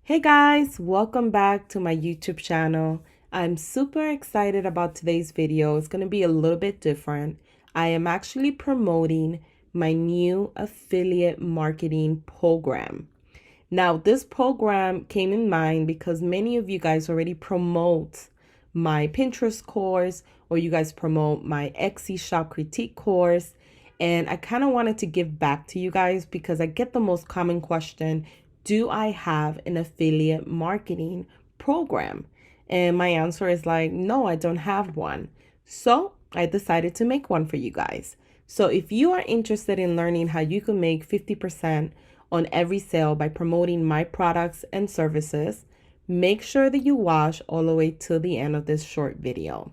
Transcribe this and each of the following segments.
Hey guys, welcome back to my YouTube channel. I'm super excited about today's video. It's going to be a little bit different. I am actually promoting my new affiliate marketing program. Now, this program came in mind because many of you guys already promote my Pinterest course or you guys promote my Etsy shop critique course. And I kind of wanted to give back to you guys because I get the most common question, do I have an affiliate marketing program? And my answer is like, no, I don't have one. So I decided to make one for you guys. So if you are interested in learning how you can make 50% on every sale by promoting my products and services, make sure that you watch all the way to the end of this short video.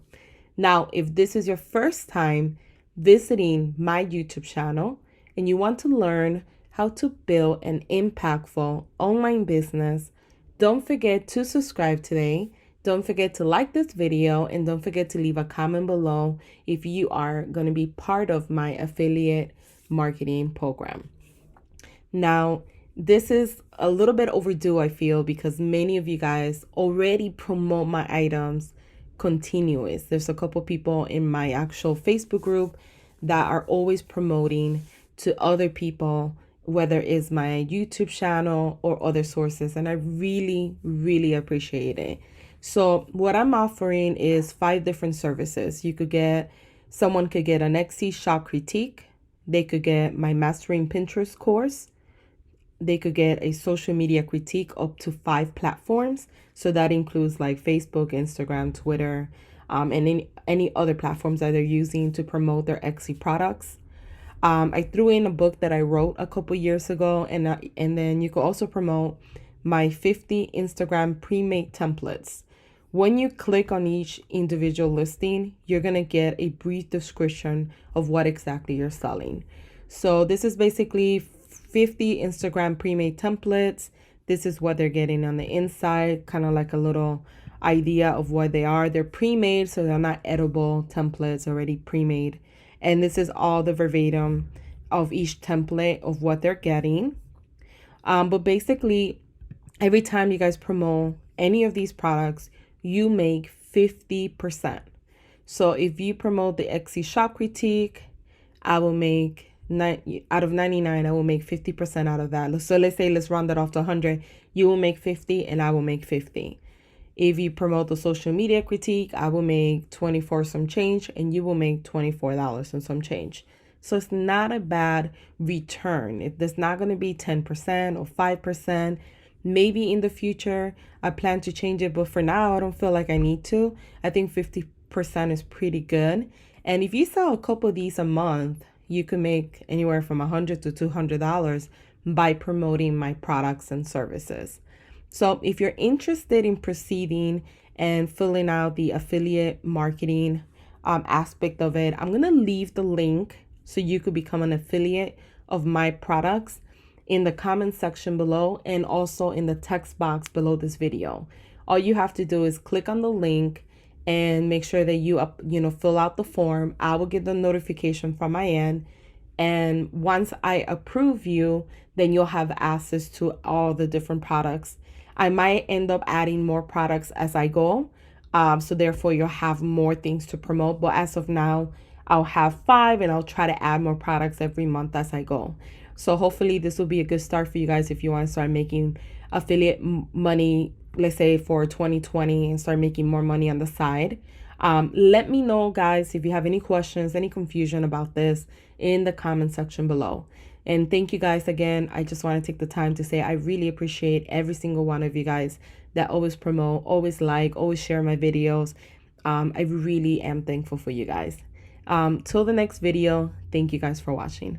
Now, if this is your first time visiting my YouTube channel and you want to learn how to build an impactful online business, don't forget to subscribe today. Don't forget to like this video and don't forget to leave a comment below if you are going to be part of my affiliate marketing program. Now, this is a little bit overdue, I feel, because many of you guys already promote my items continuous. There's a couple people in my actual Facebook group that are always promoting to other people, whether it's my YouTube channel or other sources, and I really, really appreciate it. So what I'm offering is 5 different services. Someone could get an Etsy shop critique. They could get my Mastering Pinterest course. They could get a social media critique up to 5 platforms. So that includes like Facebook, Instagram, Twitter, and any other platforms that they're using to promote their Etsy products. I threw in a book that I wrote a couple years ago, and then you could also promote my 50 Instagram pre-made templates. When you click on each individual listing, you're going to get a brief description of what exactly you're selling. So this is basically 50 Instagram pre-made templates. This is what they're getting on the inside, kind of like a little idea of what they are. They're pre-made, so they're not edible templates, already pre-made. And this is all the verbatim of each template of what they're getting. But basically, every time you guys promote any of these products, you make 50%. So if you promote the Etsy shop critique, I will make out of 99, I will make 50% out of that. So let's round that off to 100. You will make 50 and I will make 50. If you promote the social media critique, I will make 24 some change and you will make $24 and some change. So it's not a bad return. It's not going to be 10% or 5%. Maybe in the future, I plan to change it, but for now, I don't feel like I need to. I think 50% is pretty good. And if you sell a couple of these a month, you can make anywhere from $100 to $200 by promoting my products and services. So if you're interested in proceeding and filling out the affiliate marketing aspect of it, I'm going to leave the link so you could become an affiliate of my products in the comment section below and also in the text box below this video. All you have to do is click on the link and make sure that you fill out the form. I will get the notification from my end. And once I approve you, then you'll have access to all the different products. I might end up adding more products as I go. So therefore you'll have more things to promote. But as of now, I'll have 5 and I'll try to add more products every month as I go. So hopefully this will be a good start for you guys if you want to start making affiliate money, let's say for 2020, and start making more money on the side. Let me know, guys, if you have any questions, any confusion about this in the comment section below. And thank you guys again. I just want to take the time to say I really appreciate every single one of you guys that always promote, always like, always share my videos. I really am thankful for you guys. Till the next video, thank you guys for watching.